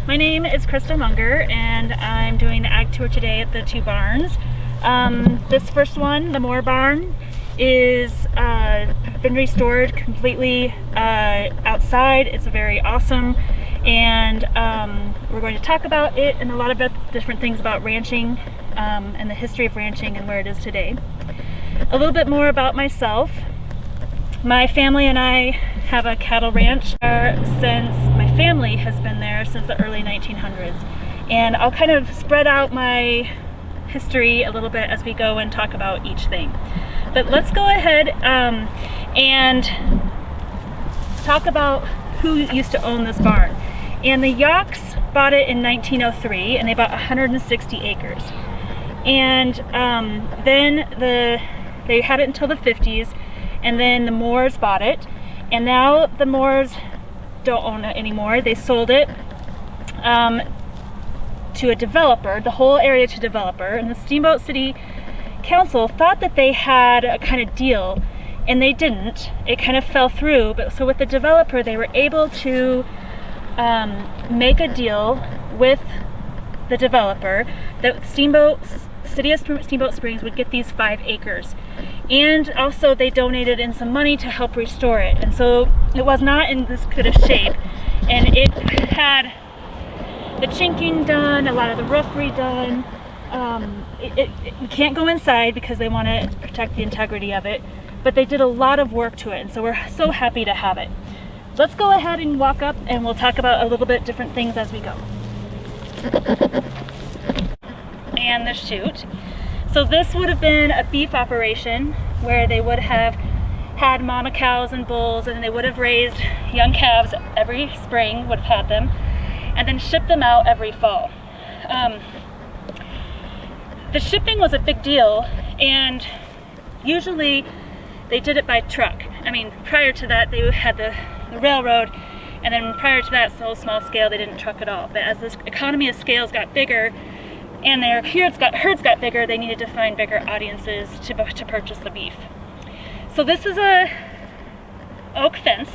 My name is Krista Monger, and I'm doing the ag tour today at the two barns. This first one, the More Barn, is been restored completely outside. It's very awesome, and we're going to talk about it and a lot of different things about ranching and the history of ranching and where it is today. A little bit more about myself. My family and I have a cattle ranch since my family has been there since the early 1900s. And I'll kind of spread out my history a little bit as we go and talk about each thing. But let's go ahead and talk about who used to own this barn. And the Yachts bought it in 1903, and they bought 160 acres. And then they had it until the 50s, and then the Moores bought it, and now the Moores don't own it anymore. They sold it to a developer, the whole area to a developer, and the Steamboat City Council thought that they had a kind of deal, and they didn't. It kind of fell through, but so with the developer, they were able to make a deal with the developer that City of Steamboat Springs would get these 5 acres. And also they donated in some money to help restore it. And so it was not in this good of shape. And it had the chinking done, a lot of the roof redone. You can't go inside because they want to protect the integrity of it. But they did a lot of work to it. And so we're so happy to have it. Let's go ahead and walk up and we'll talk about a little bit different things as we go. And the chute. So this would have been a beef operation where they would have had mama cows and bulls, and they would have raised young calves every spring, would have had them, and then shipped them out every fall. The shipping was a big deal, and usually they did it by truck. I mean, prior to that they had the railroad, and then prior to that, so small scale, they didn't truck at all. But as this economy of scales got bigger, and their herds got bigger, they needed to find bigger audiences to purchase the beef. So this is a oak fence,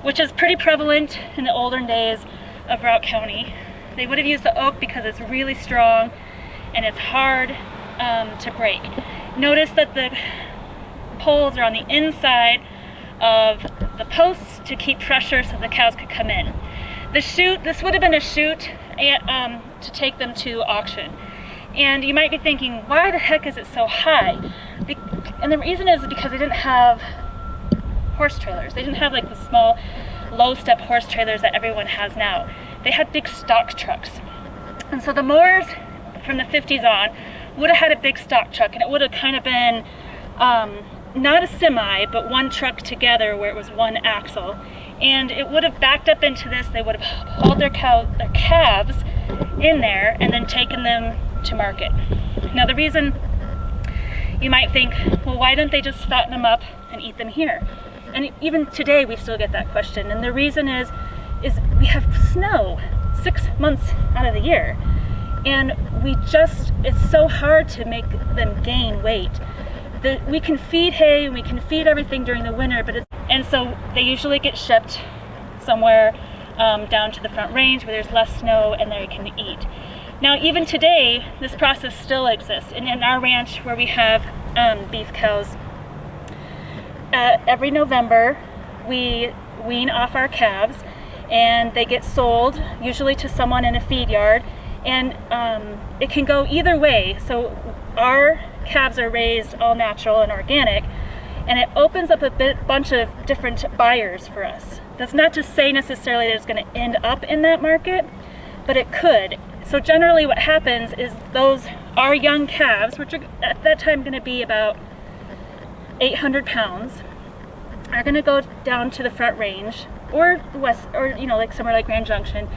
which is pretty prevalent in the olden days of Routt County. They would have used the oak because it's really strong and it's hard to break. Notice that the poles are on the inside of the posts to keep pressure so the cows could come in. The chute, this would have been a chute to take them to auction. And you might be thinking, why the heck is it so high? And the reason is because they didn't have horse trailers. They didn't have like the small low step horse trailers that everyone has now. They had big stock trucks. And so the Moores from the 50s on would have had a big stock truck, and it would have kind of been not a semi, but one truck together where it was one axle. And it would have backed up into this. They would have hauled their calves in there and then taken them to market. Now the reason you might think, well, why don't they just fatten them up and eat them here? And even today we still get that question. And the reason is we have snow 6 months out of the year. And it's so hard to make them gain weight. We can feed hay and we can feed everything during the winter, and so they usually get shipped somewhere down to the Front Range where there's less snow and they can eat. Now even today, this process still exists. And in our ranch where we have beef cows, every November we wean off our calves and they get sold, usually to someone in a feed yard, and it can go either way. So our calves are raised all natural and organic, and it opens up a bunch of different buyers for us. That's not to say necessarily that it's going to end up in that market, but it could. So generally what happens is our young calves, which are at that time going to be about 800 pounds, are going to go down to the Front Range or the west, or like somewhere like Grand Junction,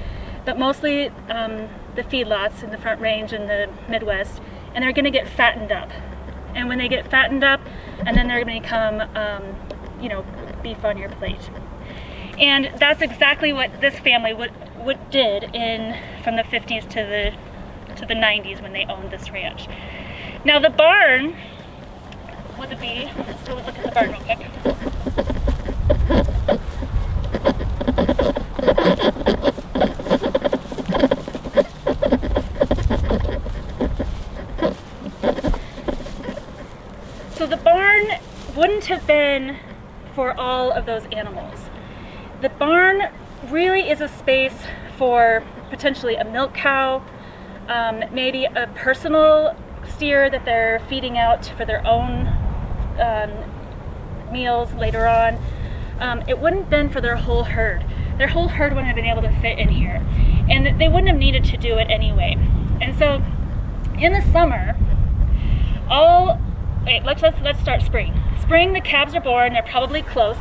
but mostly the feedlots in the Front Range and the Midwest, and they're going to get fattened up. And when they get fattened up, and then they're going to become, beef on your plate. And that's exactly what this family did from the 50s to the 90s when they owned this ranch. Now the barn would be, let's go look at the barn real quick. wouldn't have been for all of those animals. The barn really is a space for potentially a milk cow, maybe a personal steer that they're feeding out for their own meals later on. It wouldn't have been for their whole herd. Their whole herd wouldn't have been able to fit in here, and they wouldn't have needed to do it anyway. And so in the summer, let's start spring. Spring, the calves are born, they're probably close.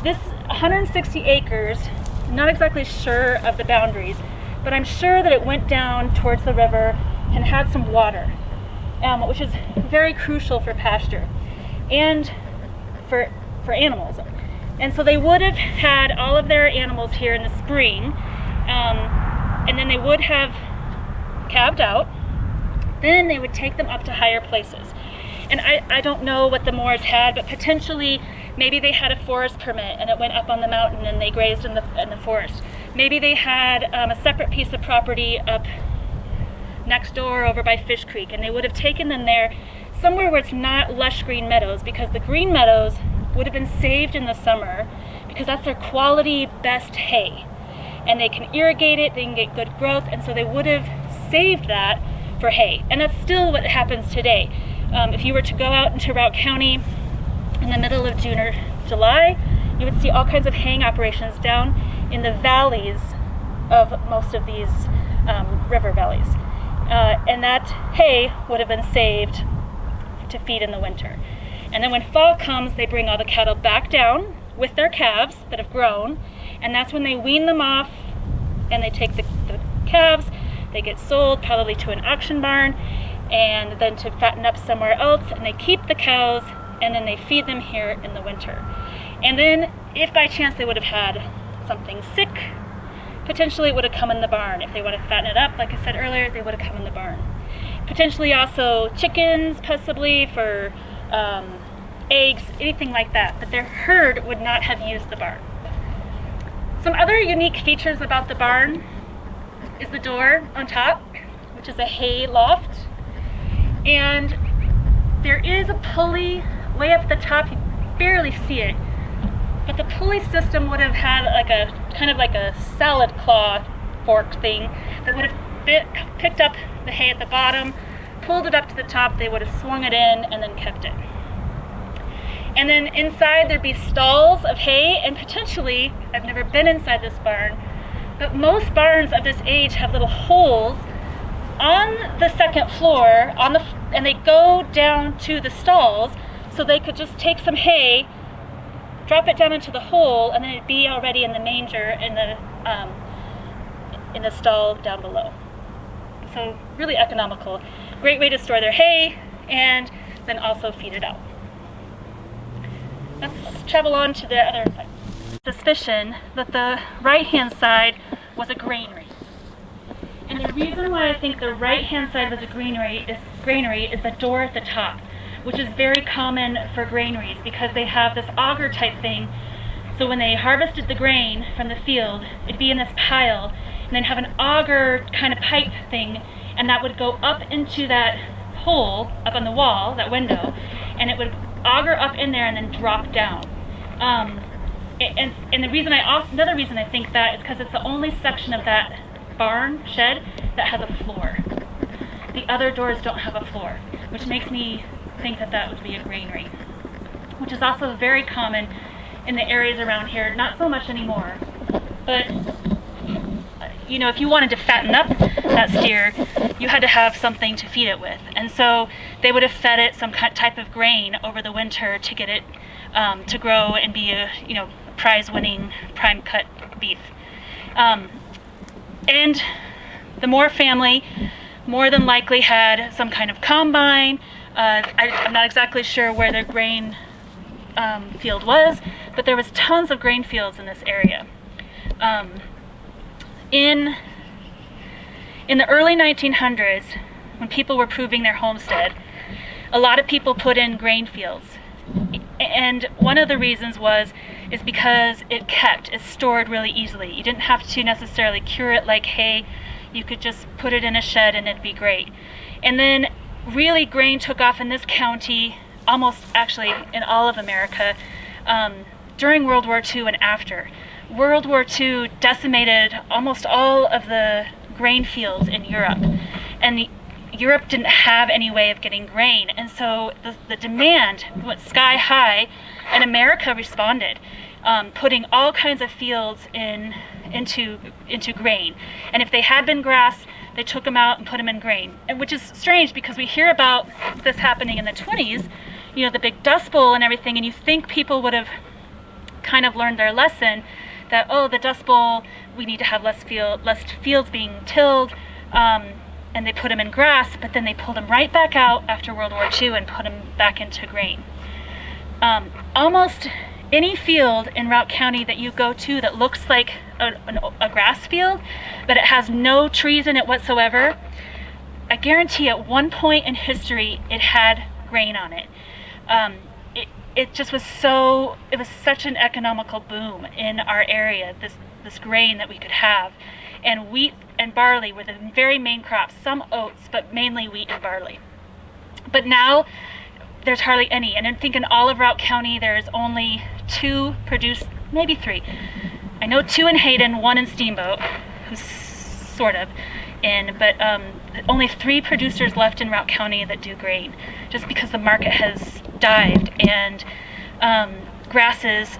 This 160 acres, not exactly sure of the boundaries, but I'm sure that it went down towards the river and had some water, which is very crucial for pasture and for animals. And so they would have had all of their animals here in the spring, and then they would have calved out. Then they would take them up to higher places. And I don't know what the Moors had, but potentially maybe they had a forest permit and it went up on the mountain and they grazed in the forest. Maybe they had a separate piece of property up next door over by Fish Creek, and they would have taken them there somewhere where it's not lush green meadows, because the green meadows would have been saved in the summer because that's their quality best hay. And they can irrigate it, they can get good growth, and so they would have saved that for hay. And that's still what happens today. If you were to go out into Routt County in the middle of June or July, you would see all kinds of haying operations down in the valleys of most of these river valleys. And that hay would have been saved to feed in the winter. And then when fall comes, they bring all the cattle back down with their calves that have grown, and that's when they wean them off and they take the calves, they get sold probably to an auction barn, and then to fatten up somewhere else, and they keep the cows and then they feed them here in the winter. And then if by chance they would have had something sick, potentially it would have come in the barn. If they want to fatten it up, like I said earlier, they would have come in the barn. Potentially also chickens, possibly for eggs, anything like that, but their herd would not have used the barn. Some other unique features about the barn is the door on top, which is a hay loft, and there is a pulley way up at the top. You barely see it, but the pulley system would have had like a kind of like a salad claw fork thing that would have picked up the hay at the bottom, pulled it up to the top, they would have swung it in and then kept it. And then inside there'd be stalls of hay, and potentially, I've never been inside this barn, but most barns of this age have little holes on the second floor and they go down to the stalls, so they could just take some hay, drop it down into the hole, and then it'd be already in the manger in the stall down below. So really economical. Great way to store their hay and then also feed it out. Let's travel on to the other side. Suspicion that the right-hand side was a granary. And the reason why I think the right-hand side was a granary is the door at the top, which is very common for granaries because they have this auger type thing. So when they harvested the grain from the field, it'd be in this pile and then have an auger kind of pipe thing, and that would go up into that hole up on the wall, that window, and it would auger up in there and then drop down. And the reason another reason I think that is because it's the only section of that barn shed that has a floor. The other doors don't have a floor, which makes me think that that would be a granary, which is also very common in the areas around here. Not so much anymore, but you know, if you wanted to fatten up that steer, you had to have something to feed it with, and so they would have fed it some type of grain over the winter to get it to grow and be a prize-winning prime cut beef. And the Moore family more than likely had some kind of combine. I'm not exactly sure where their grain field was, but there was tons of grain fields in this area. In the early 1900s, when people were proving their homestead, a lot of people put in grain fields. And one of the reasons is because it's stored really easily. You didn't have to necessarily cure it like hay. You could just put it in a shed and it'd be great. And then really grain took off in this county almost actually in all of America during World War II and after. World War II decimated almost all of the grain fields in Europe, and Europe didn't have any way of getting grain, and so the demand went sky high, and America responded, putting all kinds of fields into grain. And if they had been grass, they took them out and put them in grain, and which is strange because we hear about this happening in the 20s, you know, the big Dust Bowl and everything, and you think people would have kind of learned their lesson that, oh, the Dust Bowl, we need to have less fields being tilled, and they put them in grass, but then they pulled them right back out after World War II and put them back into grain. Almost any field in Routt County that you go to that looks like a grass field, but it has no trees in it whatsoever, I guarantee at one point in history it had grain on it. It just was it was such an economical boom in our area, this grain that we could have. And wheat and barley were the very main crops, some oats, but mainly wheat and barley. But now there's hardly any, and I think in all of Routt County there's only 2 produced, maybe 3. I know 2 in Hayden, 1 in Steamboat, who's sort of in, but only 3 producers left in Routt County that do grain, just because the market has dived, and grasses,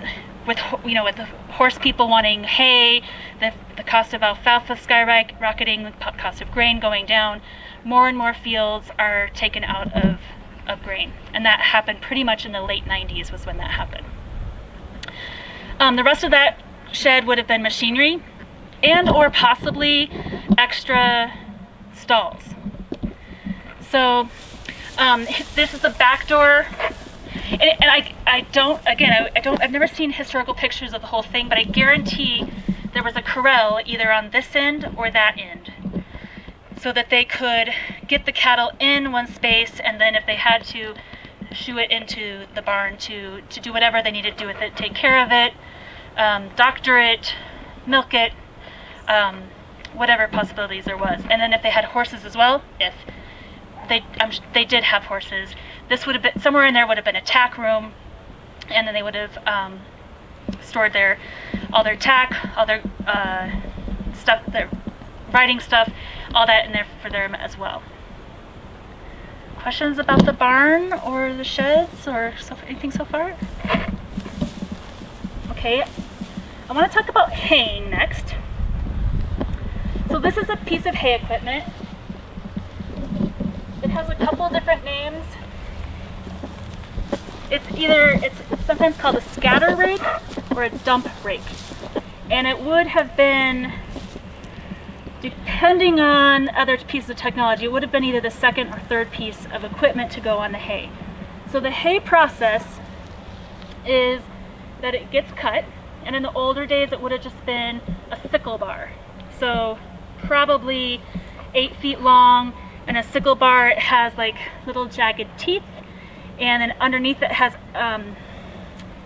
with the horse people wanting hay, the cost of alfalfa skyrocketing, the cost of grain going down, more and more fields are taken out of grain, and that happened pretty much in the late 90s was when that happened. The rest of that shed would have been machinery and or possibly extra stalls. So this is the back door, and I've never seen historical pictures of the whole thing, but I guarantee there was a corral either on this end or that end, so that they could get the cattle in one space, and then if they had to, shoo it into the barn to do whatever they needed to do with it, take care of it, doctor it, milk it, whatever possibilities there was. And then if they had horses as well, if they did have horses, this would have been, somewhere in there would have been a tack room, and then they would have stored all their tack, all their stuff, their riding stuff, all that in there for them as well. Questions about the barn or the sheds or anything so far? Okay, I want to talk about haying next. So this is a piece of hay equipment. It has a couple different names. It's sometimes called a scatter rake or a dump rake. And it would have been, depending on other pieces of technology, it would have been either the second or third piece of equipment to go on the hay. So the hay process is that it gets cut, and in the older days it would have just been a sickle bar. So probably 8 feet long, and a sickle bar, it has like little jagged teeth, and then underneath it has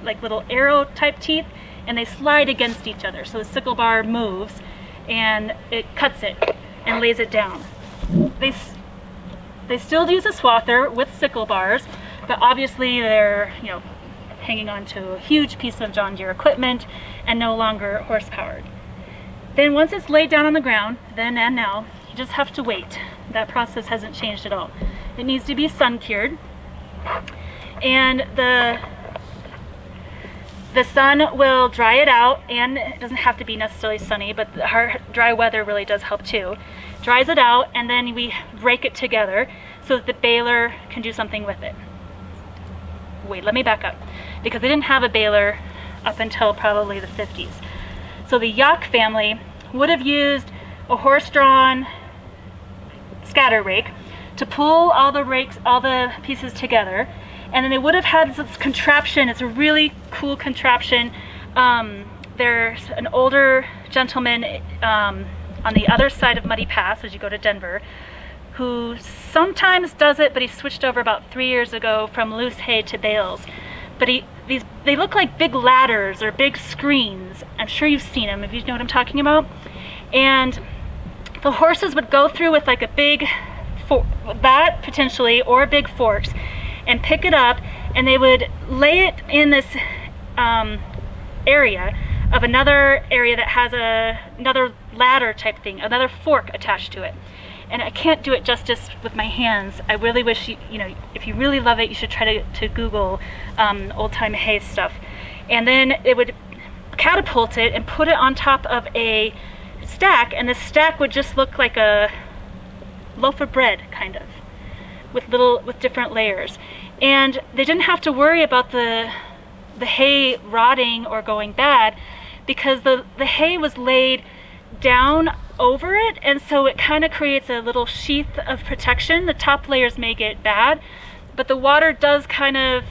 like little arrow type teeth, and they slide against each other. So the sickle bar moves and it cuts it and lays it down. They still use a swather with sickle bars, but obviously they're, hanging on to a huge piece of John Deere equipment and no longer horse powered. Then once it's laid down on the ground, then and now, you just have to wait. That process hasn't changed at all. It needs to be sun cured, and the sun will dry it out, and it doesn't have to be necessarily sunny, but the dry weather really does help too. Dries it out, and then we rake it together so that the baler can do something with it. Wait, let me back up, because they didn't have a baler up until probably the 50s. So the Yacht family would have used a horse-drawn scatter rake to pull all the pieces together, and then they would have had this contraption. It's a really cool contraption. There's an older gentleman on the other side of Muddy Pass as you go to Denver, who sometimes does it, but he switched over about 3 years ago from loose hay to bales. But they look like big ladders or big screens. I'm sure you've seen them, if you know what I'm talking about. And the horses would go through with like a big, that potentially, or big forks, and pick it up, and they would lay it in this area of another area that has another ladder type thing, another fork attached to it. And I can't do it justice with my hands. I really wish you know, if you really love it, you should try to Google old-time hay stuff. And then it would catapult it and put it on top of a stack, and the stack would just look like a loaf of bread, kind of, with different layers. And they didn't have to worry about the hay rotting or going bad, because the hay was laid down over it, and so it kind of creates a little sheath of protection. The top layers may get bad, but the water does kind of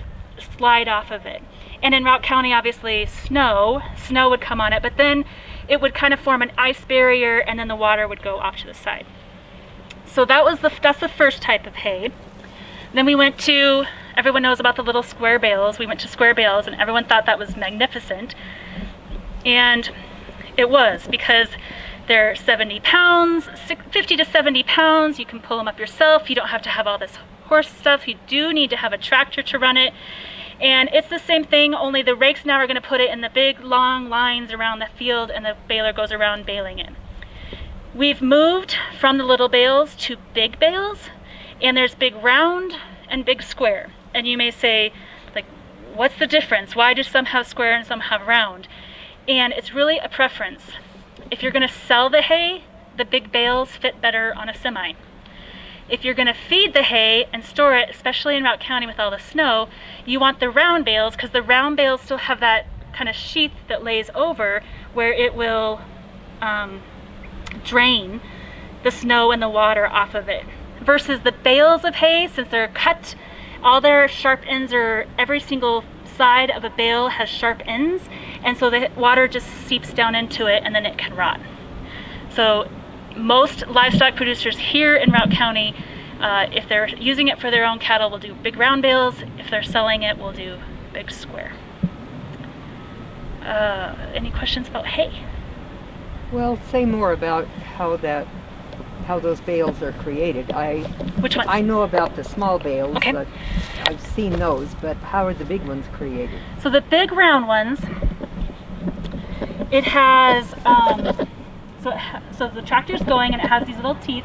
slide off of it. And in Routt County, obviously, snow would come on it, but then it would kind of form an ice barrier, and then the water would go off to the side. So that's the first type of hay. Then we went to, everyone knows about the little square bales. We went to square bales, and everyone thought that was magnificent. And it was, because they're 70 pounds, 50 to 70 pounds. You can pull them up yourself. You don't have to have all this horse stuff. You do need to have a tractor to run it. And it's the same thing, only the rakes now are going to put it in the big long lines around the field, and the baler goes around baling it. We've moved from the little bales to big bales, and there's big round and big square. And you may say, like, what's the difference? Why do some have square and some have round? And it's really a preference. If you're going to sell the hay, the big bales fit better on a semi. If you're going to feed the hay and store it, especially in Routt County with all the snow, you want the round bales, because the round bales still have that kind of sheath that lays over where it will drain the snow and the water off of it. Versus the bales of hay, since they're cut, all their sharp ends are, every single side of a bale has sharp ends, and so the water just seeps down into it, and then it can rot. So most livestock producers here in Routt County, if they're using it for their own cattle, will do big round bales. If they're selling it, we'll do big square. Any questions about hay? Well, say more about how those bales are created. Which ones? I know about the small bales. Okay. But I've seen those, but how are the big ones created? So the big round ones, it has, so the tractor's going, and it has these little teeth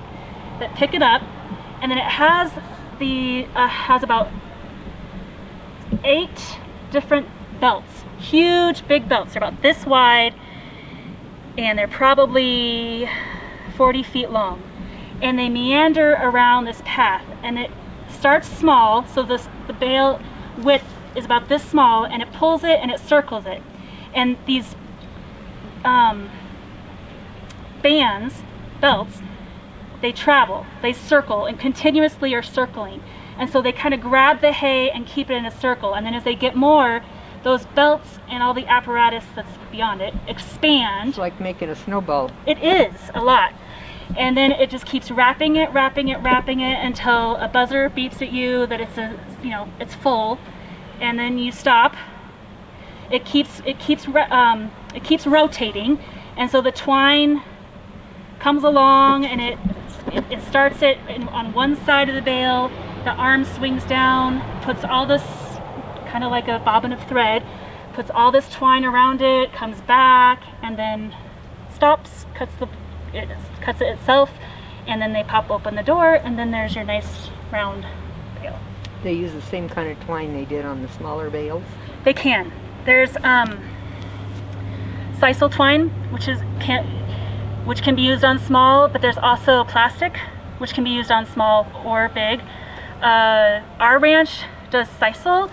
that pick it up, and then it has has about 8 different belts, huge big belts. They're about this wide, and they're probably 40 feet long, and they meander around this path, and it starts small, so the bale width is about this small, and it pulls it and it circles it, and these belts, they travel, they circle, and continuously are circling, and so they kind of grab the hay and keep it in a circle, and then as they get more, those belts and all the apparatus that's beyond it expand. It's like making a snowball. It is, a lot. And then it just keeps wrapping it until a buzzer beeps at you that it's full, and then you stop. It keeps rotating, and so the twine comes along, and it starts it on one side of the bale. The arm swings down, puts all this, kind of like a bobbin of thread, puts all this twine around it, comes back, and then stops, cuts it itself, and then they pop open the door, and then there's your nice round bale. They use the same kind of twine they did on the smaller bales? They can. There's sisal twine, which can be used on small, but there's also plastic, which can be used on small or big. Our ranch does sisal,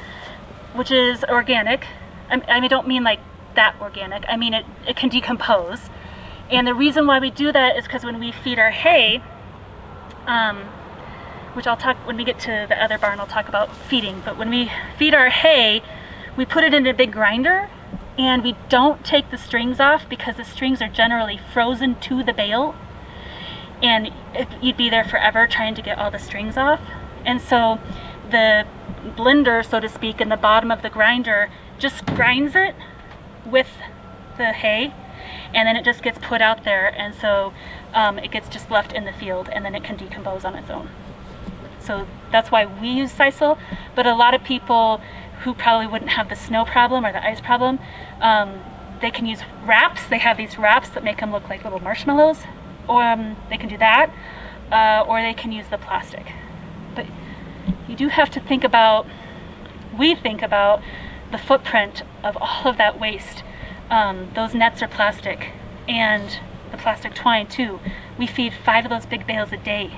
which is organic. I don't mean like that organic. I mean it can decompose. And the reason why we do that is because when we feed our hay, which I'll talk, when we get to the other barn, I'll talk about feeding, but when we feed our hay, we put it in a big grinder, and we don't take the strings off because the strings are generally frozen to the bale, and you'd be there forever trying to get all the strings off. And so the blender, so to speak, in the bottom of the grinder just grinds it with the hay, and then it just gets put out there, and so it gets just left in the field, and then it can decompose on its own. So that's why we use sisal. But a lot of people who probably wouldn't have the snow problem or the ice problem, they can use wraps. They have these wraps that make them look like little marshmallows, or they can do that, or they can use the plastic. But you do have to think about, we think about the footprint of all of that waste. Those nets are plastic, and the plastic twine too. We feed 5 of those big bales a day.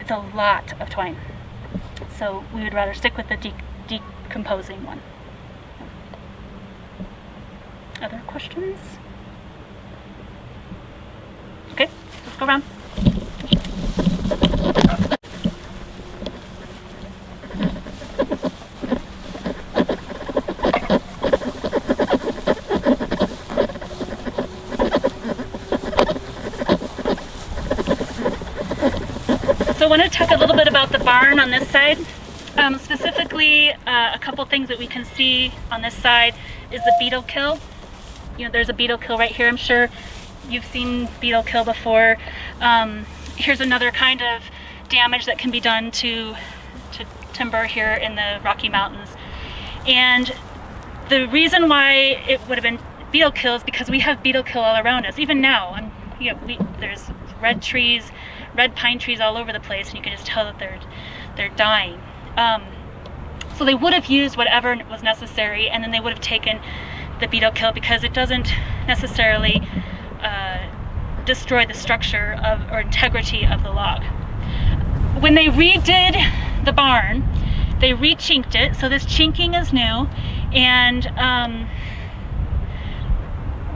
It's a lot of twine. So we would rather stick with the decomposing one. Other questions? Okay, let's go around. So I want to talk a little bit about the barn on this side. Specifically, a couple things that we can see on this side is the beetle kill. You know, there's a beetle kill right here. I'm sure you've seen beetle kill before. Here's another kind of damage that can be done to timber here in the Rocky Mountains. And the reason why it would have been beetle kill is because we have beetle kill all around us. Even now, you know, there's red trees, red pine trees all over the place, and you can just tell that they're dying. So they would have used whatever was necessary, and then they would have taken the beetle kill because it doesn't necessarily destroy the structure of or integrity of the log. When they redid the barn, they re-chinked it, so this chinking is new, and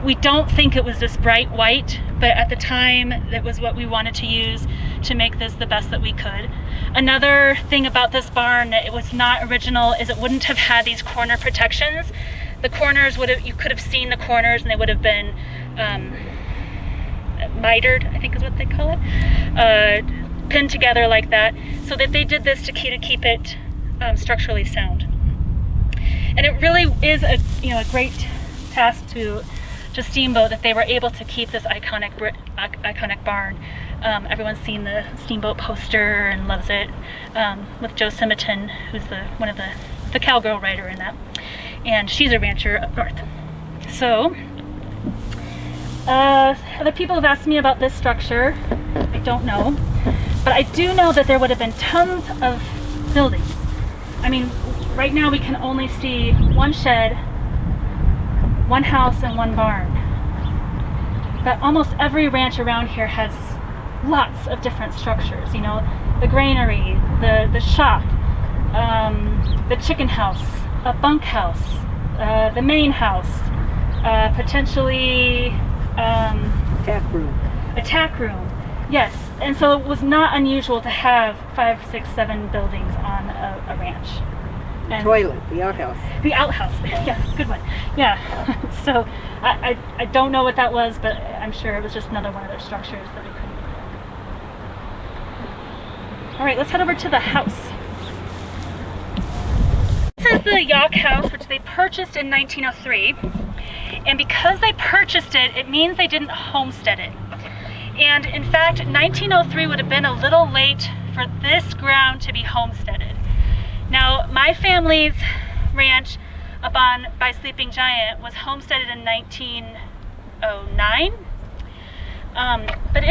we don't think it was this bright white, but at the time that was what we wanted to use to make this the best that we could. Another thing about this barn that it was not original is it wouldn't have had these corner protections. The corners would have, you could have seen the corners, and they would have been mitered, I think is what they call it, pinned together like that, so that they did this to keep it structurally sound. And it really is a great task to Steamboat that they were able to keep this iconic barn. Everyone's seen the Steamboat poster and loves it, with Joe Simonton, who's one of the cowgirl writer in that, and she's a rancher up north. So other people have asked me about this structure. I don't know, but I do know that there would have been tons of buildings. I mean, right now we can only see one shed, one house, and one barn. But almost every ranch around here has lots of different structures. You know, the granary, the shop, the chicken house, a bunkhouse, the main house, potentially a tack room. Yes, and so it was not unusual to have 5, 6, 7 buildings on a ranch. And toilet, the outhouse. The outhouse, yeah, good one. Yeah, so I don't know what that was, but I'm sure it was just another one of their structures that we couldn't. All right, let's head over to the house. This is the Yacht House, which they purchased in 1903. And because they purchased it, it means they didn't homestead it. And in fact, 1903 would have been a little late for this ground to be homesteaded. Now, my family's ranch up by Sleeping Giant was homesteaded in 1909. But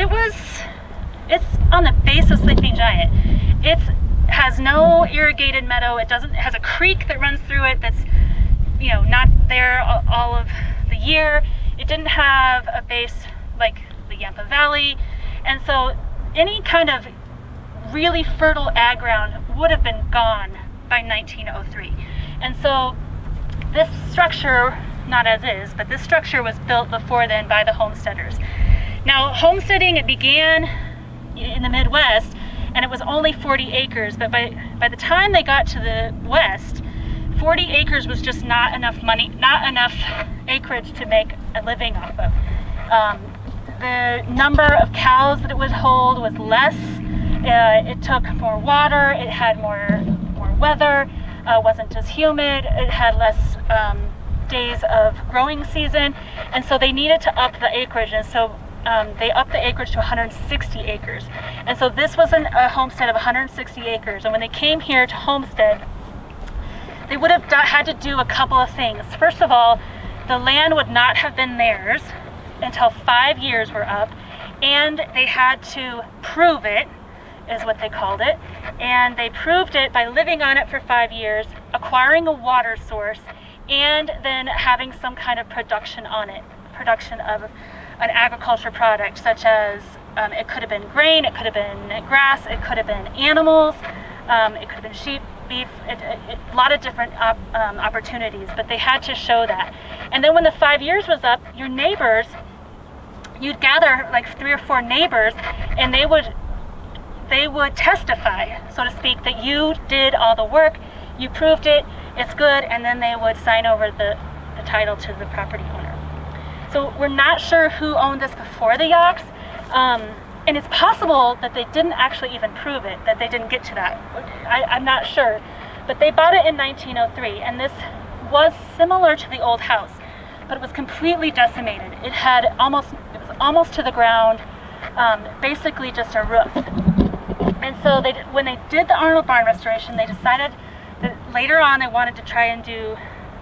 it's on the base of Sleeping Giant. It has no irrigated meadow. It has a creek that runs through it that's, not there all of the year. It didn't have a base like the Yampa Valley. And so any kind of really fertile ag ground would have been gone by 1903. And so this structure, not as is, but this structure was built before then by the homesteaders. Now, homesteading, it began in the Midwest, and it was only 40 acres, but by the time they got to the West, 40 acres was just not enough acreage to make a living off of. The number of cows that it would hold was less. It took more water, it had more weather, wasn't as humid, it had less days of growing season, and so they needed to up the acreage. And so they upped the acreage to 160 acres. And so this was a homestead of 160 acres. And when they came here to Homestead, they would have had to do a couple of things. First of all, the land would not have been theirs until 5 years were up, and they had to prove it, is what they called it. And they proved it by living on it for 5 years, acquiring a water source, and then having some kind of production on it, production of an agriculture product, such as it could have been grain, it could have been grass, it could have been animals, it could have been sheep, beef, a lot of different opportunities, but they had to show that. And then when the 5 years was up, your neighbors, you'd gather like 3 or 4 neighbors, and they would testify, so to speak, that you did all the work, you proved it, it's good, and then they would sign over the title to the property owner. So we're not sure who owned this before the Yachts, and it's possible that they didn't actually even prove it, that they didn't get to that. I'm not sure, but they bought it in 1903, and this was similar to the old house, but it was completely decimated. It was almost to the ground, basically just a roof. And so when they did the Arnold Barn restoration, they decided that later on they wanted to try and do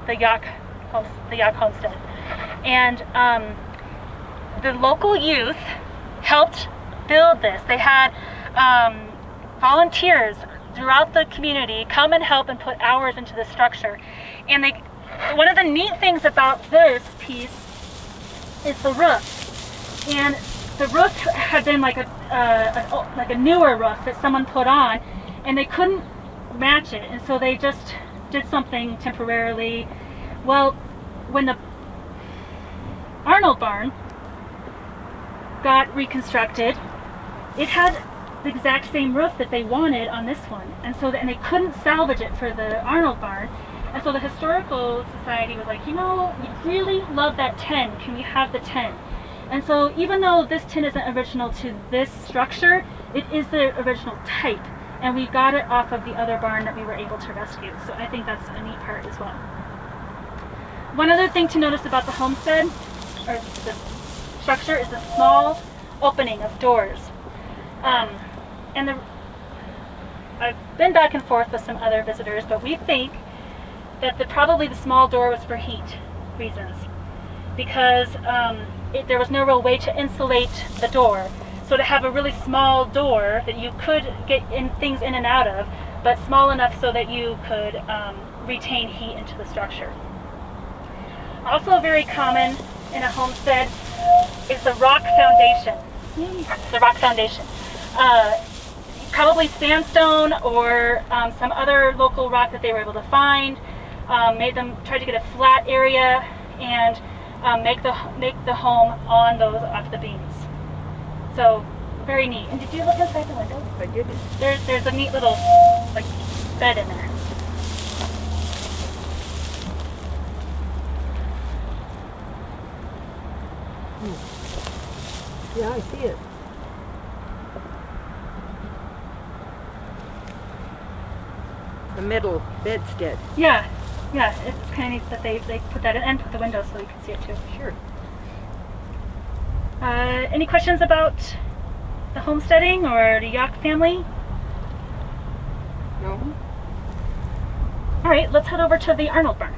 the Yacht Homestead. And the local youth helped build this. They had volunteers throughout the community come and help and put hours into the structure. And one of the neat things about this piece is the roof. And the roof had been like a newer roof that someone put on, and they couldn't match it, and so they just did something temporarily. Well, when the Arnold Barn got reconstructed, it had the exact same roof that they wanted on this one, and they couldn't salvage it for the Arnold Barn. And so the Historical Society was like, we really love that 10. Can we have the 10? And so even though this tin isn't original to this structure, it is the original type. And we got it off of the other barn that we were able to rescue. So I think that's a neat part as well. One other thing to notice about the homestead, or the structure, is the small opening of doors. I've been back and forth with some other visitors, but we think that probably the small door was for heat reasons, because there was no real way to insulate the door. So to have a really small door that you could get things in and out of, but small enough so that you could retain heat into the structure. Also very common in a homestead is the rock foundation. The rock foundation. Probably sandstone or some other local rock that they were able to find. Tried to get a flat area and make the home on off the beams. So very neat. And did you look inside the window? I did. There's a neat little bed in there. Yeah, I see it. The middle bedstead. Yeah, it's kind of neat that they put that in and put the window so you can see it too. Sure. Any questions about the homesteading or the Yacht family? No. All right, let's head over to the Arnold Barn.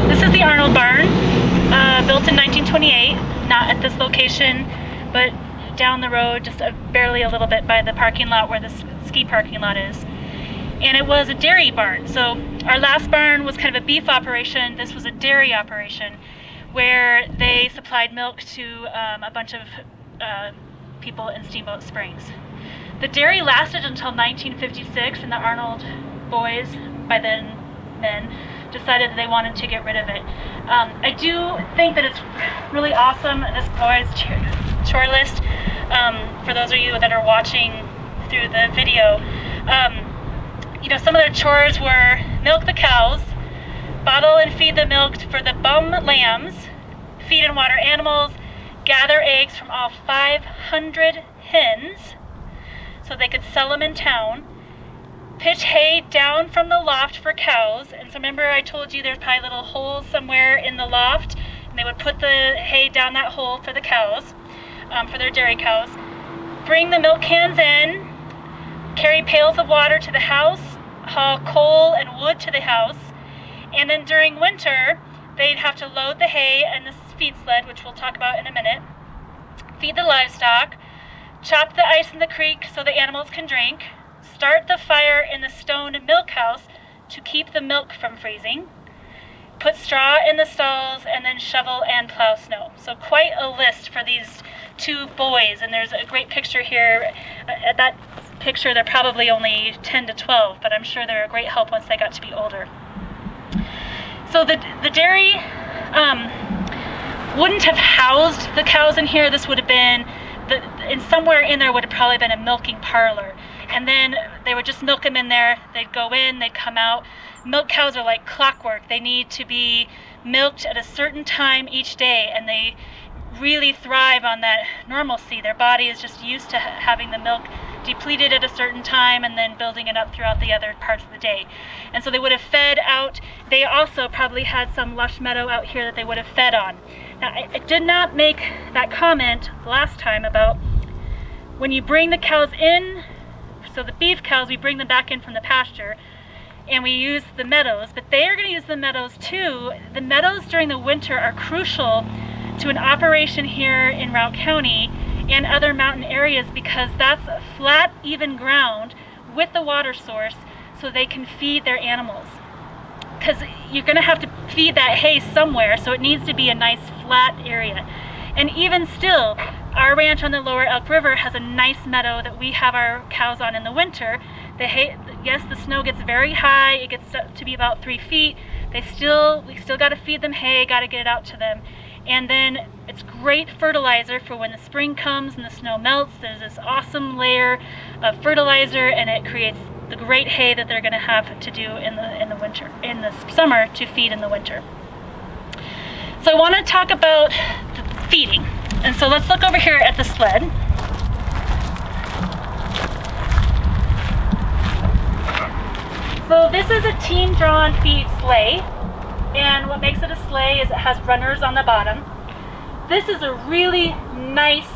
This is the Arnold Barn, built in 1928, not at this location, but down the road, just barely a little bit by the parking lot where the ski parking lot is. And it was a dairy barn. So our last barn was kind of a beef operation. This was a dairy operation where they supplied milk to a bunch of people in Steamboat Springs. The dairy lasted until 1956, and the Arnold boys, by then men, decided that they wanted to get rid of it. I do think that it's really awesome, this boys chore list, for those of you that are watching through the video. Some of their chores were milk the cows, bottle and feed the milk for the bum lambs, feed and water animals, gather eggs from all 500 hens so they could sell them in town, pitch hay down from the loft for cows. And so remember I told you there's probably little holes somewhere in the loft, and they would put the hay down that hole for the cows, for their dairy cows. Bring the milk cans in, carry pails of water to the house, haul coal and wood to the house, and then during winter, they'd have to load the hay and the feed sled, which we'll talk about in a minute, feed the livestock, chop the ice in the creek so the animals can drink, start the fire in the stone milk house to keep the milk from freezing, put straw in the stalls, and then shovel and plow snow. So quite a list for these two boys, and there's a great picture here. At that picture, they're probably only 10 to 12, but I'm sure they're a great help once they got to be older. So the dairy wouldn't have housed the cows in here. This would have been, and somewhere in there would have probably been a milking parlor. And then they would just milk them in there. They'd go in, they'd come out. Milk cows are like clockwork. They need to be milked at a certain time each day, and they really thrive on that normalcy. Their body is just used to having the milk depleted at a certain time and then building it up throughout the other parts of the day. And so they would have fed out. They also probably had some lush meadow out here that they would have fed on. Now, I did not make that comment last time about when you bring the cows in, so the beef cows, we bring them back in from the pasture and we use the meadows, but they are going to use the meadows too. The meadows during the winter are crucial to an operation here in Routt County and other mountain areas, because that's flat, even ground with the water source so they can feed their animals. Because you're going to have to feed that hay somewhere, so it needs to be a nice flat area. And even still, our ranch on the lower Elk River has a nice meadow that we have our cows on in the winter. The hay, yes, the snow gets very high, it gets to be about 3 feet. We still got to feed them hay, got to get it out to them. And then it's great fertilizer for when the spring comes and the snow melts. There's this awesome layer of fertilizer, and it creates the great hay that they're going to have to do in the winter, in the summer, to feed in the winter. So I want to talk about the feeding. And so let's look over here at the sled. So this is a team-drawn feed sleigh. And what makes it a sleigh is it has runners on the bottom. This is a really nice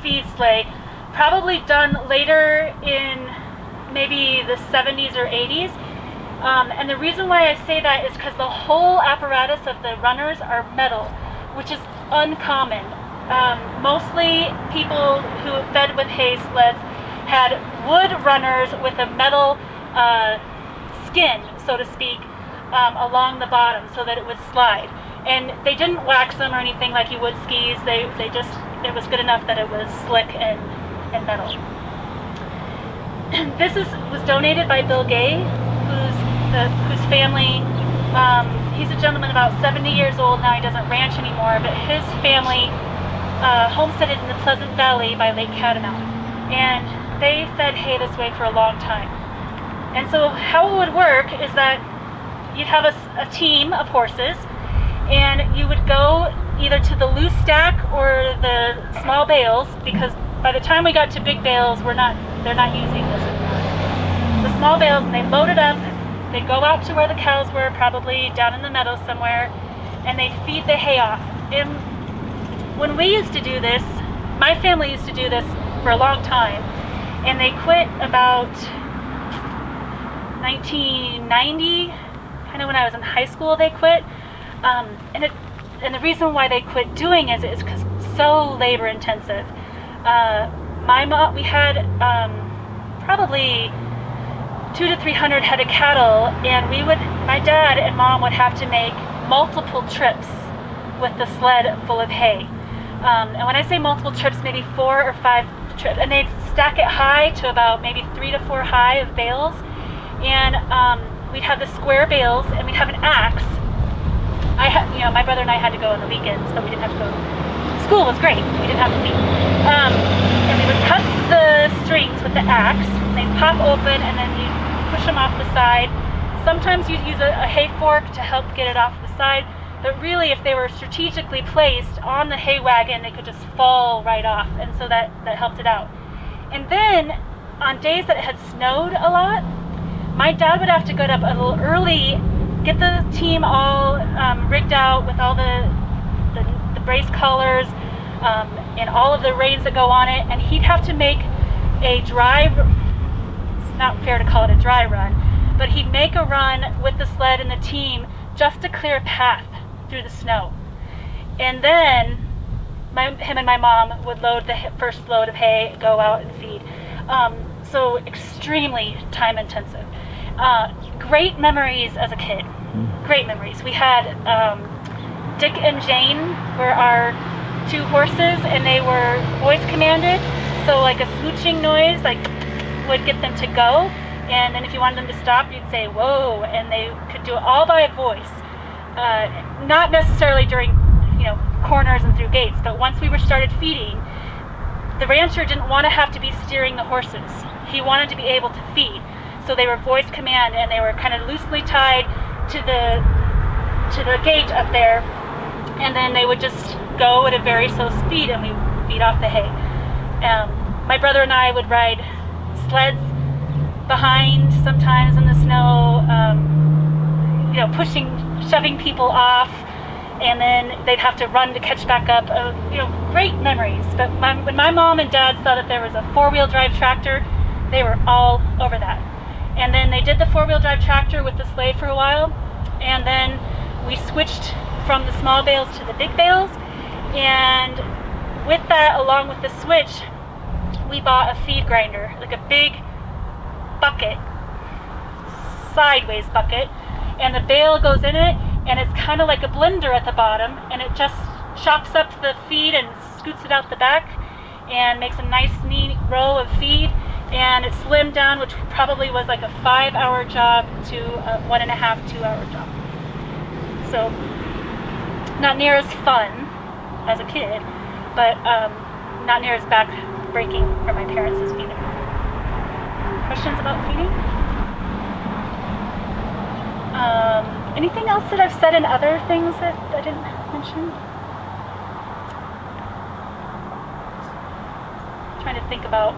feed sleigh, probably done later in maybe the 70s or 80s. And the reason why I say that is because the whole apparatus of the runners are metal, which is uncommon. Mostly people who fed with hay sleds had wood runners with a metal skin, so to speak, along the bottom so that it would slide. And they didn't wax them or anything like you would skis. They just, it was good enough that it was slick and metal. This was donated by Bill Gay, whose family, he's a gentleman about 70 years old now. He doesn't ranch anymore, but his family homesteaded in the Pleasant Valley by Lake Catamount, and they fed hay this way for a long time. And so how it would work is that you'd have a team of horses, and you would go either to the loose stack or the small bales, because by the time we got to big bales, they're not using this anymore. The small bales, and they load it up, they go out to where the cows were, probably down in the meadow somewhere, and they feed the hay off. And when we used to do this, my family used to do this for a long time, and they quit about 1990, kind of when I was in high school they quit. And the reason why they quit doing it is because it's so labor intensive. My mom, we had probably 200 to 300 head of cattle, and my dad and mom would have to make multiple trips with the sled full of hay. And when I say multiple trips, maybe 4 or 5 trips, and they'd stack it high to about maybe 3 to 4 high of bales. And we'd have the square bales, and we'd have an axe. My brother and I had to go on the weekends, but we didn't have to go. School was great. We didn't have to feed. And we would cut the strings with the axe. They'd pop open, and then you'd push them off the side. Sometimes you'd use a hay fork to help get it off the side. But really, if they were strategically placed on the hay wagon, they could just fall right off. And so that helped it out. And then, on days that it had snowed a lot, my dad would have to get up a little early, get the team all rigged out with all the brace collars and all of the reins that go on it, and he'd have to make a dry, it's not fair to call it a dry run, but he'd make a run with the sled and the team just to clear a path through the snow. And then him and my mom would load the first load of hay, go out and feed. So extremely time intensive. Great memories as a kid. Great memories. We had Dick and Jane were our 2 horses, and they were voice commanded. So like a smooching noise would get them to go, and then if you wanted them to stop, you'd say whoa, and they could do it all by voice. Not necessarily during corners and through gates, but once we were started feeding, the rancher didn't want to have to be steering the horses. He wanted to be able to feed. So they were voice command, and they were kind of loosely tied to the gate up there, and then they would just go at a very slow speed, and we would feed off the hay. My brother and I would ride sleds behind sometimes in the snow, shoving people off, and then they'd have to run to catch back up. Great memories. But when my mom and dad saw that there was a 4-wheel drive tractor, they were all over that. And then they did the 4-wheel drive tractor with the sleigh for a while, and then we switched from the small bales to the big bales. And with that, along with the switch, we bought a feed grinder, like a big bucket, sideways bucket, and the bale goes in it, and it's kind of like a blender at the bottom, and it just chops up the feed and scoots it out the back and makes a nice neat row of feed. And it slimmed down, which probably was like a 5-hour job to a 1.5, 2-hour job. So not near as fun as a kid, but not near as back-breaking for my parents as either. Questions about feeding? Anything else that I've said in other things that I didn't mention? I'm trying to think about.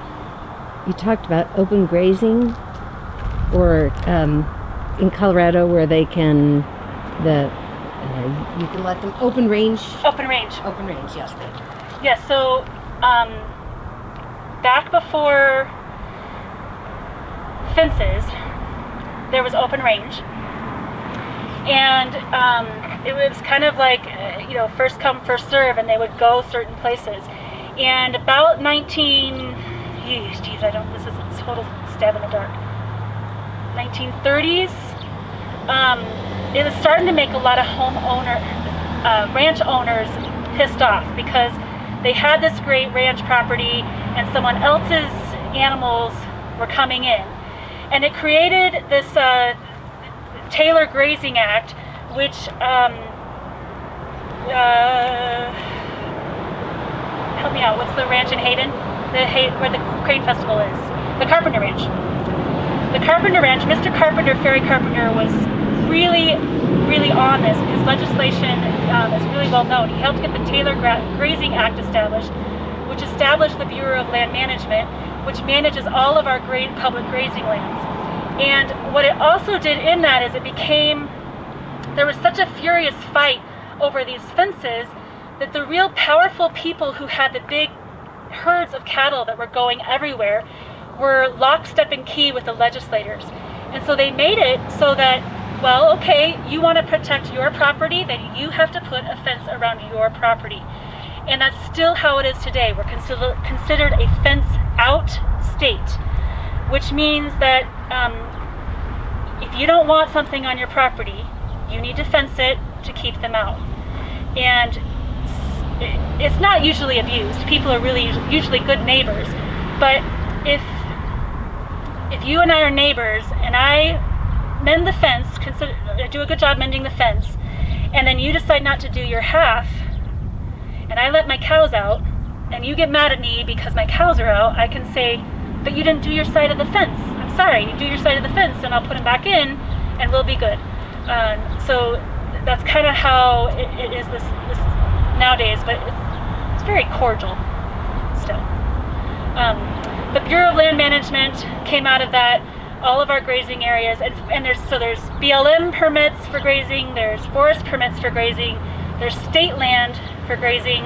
You talked about open grazing, or in Colorado where they can, you can let them open range. Open range. Open range, yes. Yes, so back before fences, there was open range. And it was kind of like, first come, first serve, and they would go certain places. And about this is a total stab in the dark. 1930s, it was starting to make a lot of ranch owners pissed off, because they had this great ranch property and someone else's animals were coming in. And it created this Taylor Grazing Act, which help me out, what's the ranch in Hayden? Where the Crane Festival is. The Carpenter Ranch. The Carpenter Ranch, Mr. Carpenter, Ferry Carpenter, was really, really on this. His legislation is really well known. He helped get the Taylor Grazing Act established, which established the Bureau of Land Management, which manages all of our public grazing lands. And what it also did in that is there was such a furious fight over these fences that the real powerful people who had the big herds of cattle that were going everywhere were lockstep and key with the legislators. And so they made it so that, well, okay, you want to protect your property, then you have to put a fence around your property. And that's still how it is today. We're considered a fence-out state, which means that if you don't want something on your property, you need to fence it to keep them out. And it's not usually abused. People are really usually good neighbors. But if you and I are neighbors, and I mend the fence, do a good job mending the fence, and then you decide not to do your half, and I let my cows out, and you get mad at me because my cows are out, I can say, but you didn't do your side of the fence. I'm sorry, you do your side of the fence, and I'll put them back in, and we'll be good. So that's kind of how it is this nowadays, but it's very cordial still. The Bureau of Land Management came out of that. all of our grazing areas, and there's BLM permits for grazing, there's forest permits for grazing, there's state land for grazing.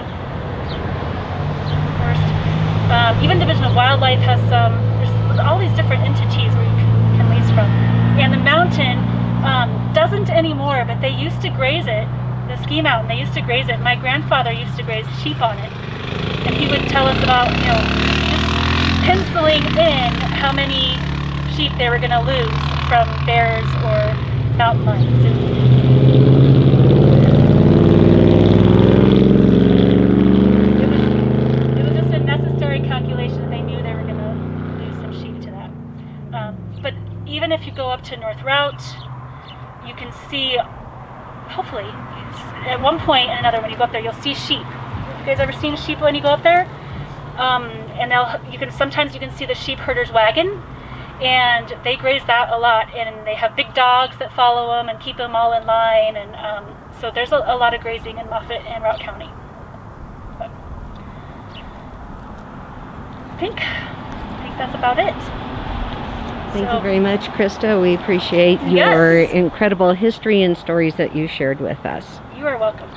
Even Division of Wildlife has some. There's all these different entities where you can lease from. And the mountain doesn't anymore, but they used to graze it. The ski mountain, they used to graze it. My grandfather used to graze sheep on it, and he would tell us about, just penciling in how many sheep they were going to lose from bears or mountain lions. It was just a necessary calculation. They knew they were going to lose some sheep to that. But even if you go up to North Route, you can see, hopefully, at one point and another, when you go up there, you'll see sheep. Have you guys ever seen sheep when you go up there? And sometimes you can see the sheep herder's wagon, and they graze that a lot, and they have big dogs that follow them and keep them all in line, and so there's a lot of grazing in Moffett and Routt County. But I think that's about it. Thank you very much, Krista. We appreciate your incredible history and stories that you shared with us. You are welcome.